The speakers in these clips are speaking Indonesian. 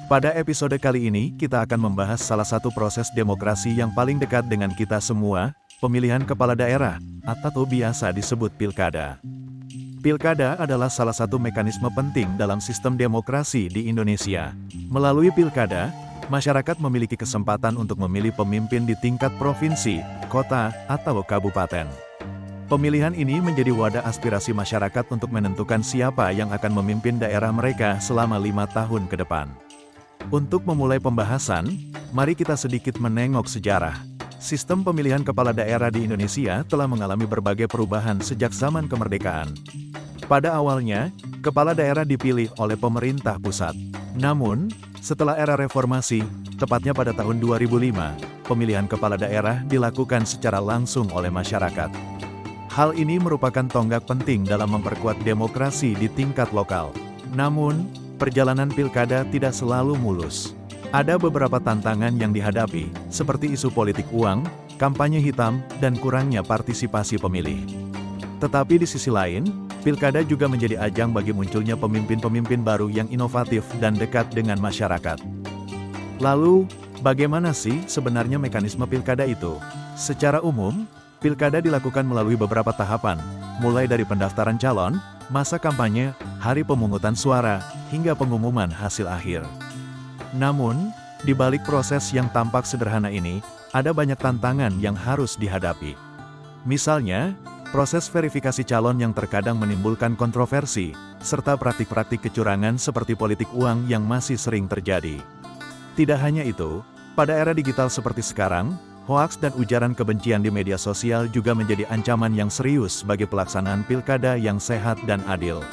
Pada episode kali ini, kita akan membahas salah satu proses demokrasi yang paling dekat dengan kita semua, pemilihan kepala daerah, atau biasa disebut pilkada. Pilkada adalah salah satu mekanisme penting dalam sistem demokrasi di Indonesia. Melalui pilkada, masyarakat memiliki kesempatan untuk memilih pemimpin di tingkat provinsi, kota, atau kabupaten. Pemilihan ini menjadi wadah aspirasi masyarakat untuk menentukan siapa yang akan memimpin daerah mereka selama 5 tahun ke depan. Untuk memulai pembahasan, mari kita sedikit menengok sejarah. Sistem pemilihan kepala daerah di Indonesia telah mengalami berbagai perubahan sejak zaman kemerdekaan. Pada awalnya, kepala daerah dipilih oleh pemerintah pusat. Namun, setelah era reformasi, tepatnya pada tahun 2005, pemilihan kepala daerah dilakukan secara langsung oleh masyarakat. Hal ini merupakan tonggak penting dalam memperkuat demokrasi di tingkat lokal. Namun, perjalanan pilkada tidak selalu mulus. Ada beberapa tantangan yang dihadapi, seperti isu politik uang, kampanye hitam, dan kurangnya partisipasi pemilih. Tetapi di sisi lain, pilkada juga menjadi ajang bagi munculnya pemimpin-pemimpin baru yang inovatif dan dekat dengan masyarakat. Lalu, bagaimana sih sebenarnya mekanisme pilkada itu? Secara umum, pilkada dilakukan melalui beberapa tahapan, mulai dari pendaftaran calon, masa kampanye, hari pemungutan suara, hingga pengumuman hasil akhir. Namun, di balik proses yang tampak sederhana ini, ada banyak tantangan yang harus dihadapi. Misalnya, proses verifikasi calon yang terkadang menimbulkan kontroversi, serta praktik-praktik kecurangan seperti politik uang yang masih sering terjadi. Tidak hanya itu, pada era digital seperti sekarang, hoaks dan ujaran kebencian di media sosial juga menjadi ancaman yang serius bagi pelaksanaan pilkada yang sehat dan adil.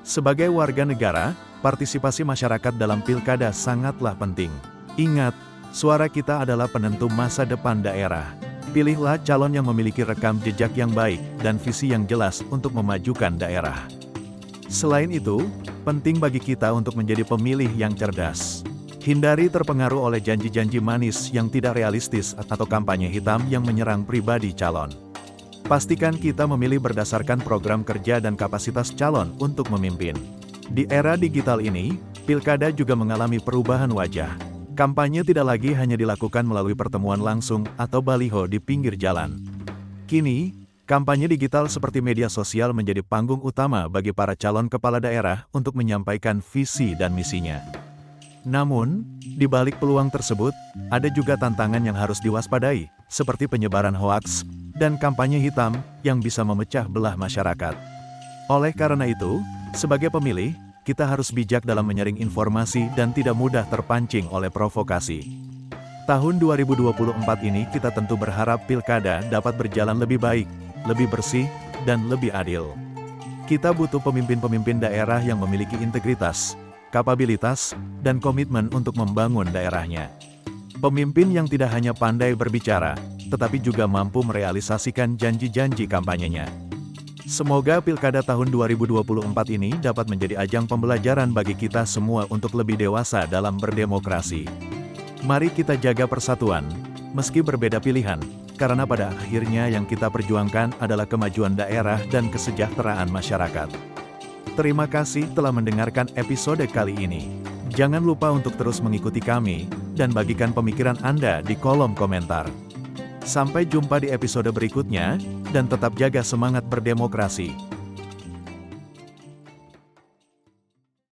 Sebagai warga negara, partisipasi masyarakat dalam pilkada sangatlah penting. Ingat, suara kita adalah penentu masa depan daerah. Pilihlah calon yang memiliki rekam jejak yang baik dan visi yang jelas untuk memajukan daerah. Selain itu, penting bagi kita untuk menjadi pemilih yang cerdas. Hindari terpengaruh oleh janji-janji manis yang tidak realistis atau kampanye hitam yang menyerang pribadi calon. Pastikan kita memilih berdasarkan program kerja dan kapasitas calon untuk memimpin. Di era digital ini, pilkada juga mengalami perubahan wajah. Kampanye tidak lagi hanya dilakukan melalui pertemuan langsung atau baliho di pinggir jalan. Kini, kampanye digital seperti media sosial menjadi panggung utama bagi para calon kepala daerah untuk menyampaikan visi dan misinya. Namun, di balik peluang tersebut, ada juga tantangan yang harus diwaspadai, seperti penyebaran hoaks dan kampanye hitam yang bisa memecah belah masyarakat. Oleh karena itu, sebagai pemilih, kita harus bijak dalam menyaring informasi dan tidak mudah terpancing oleh provokasi. Tahun 2024 ini kita tentu berharap pilkada dapat berjalan lebih baik, lebih bersih, dan lebih adil. Kita butuh pemimpin-pemimpin daerah yang memiliki integritas, kapabilitas, dan komitmen untuk membangun daerahnya. Pemimpin yang tidak hanya pandai berbicara, tetapi juga mampu merealisasikan janji-janji kampanyenya. Semoga pilkada tahun 2024 ini dapat menjadi ajang pembelajaran bagi kita semua untuk lebih dewasa dalam berdemokrasi. Mari kita jaga persatuan, meski berbeda pilihan, karena pada akhirnya yang kita perjuangkan adalah kemajuan daerah dan kesejahteraan masyarakat. Terima kasih telah mendengarkan episode kali ini. Jangan lupa untuk terus mengikuti kami, dan bagikan pemikiran Anda di kolom komentar. Sampai jumpa di episode berikutnya, dan tetap jaga semangat berdemokrasi.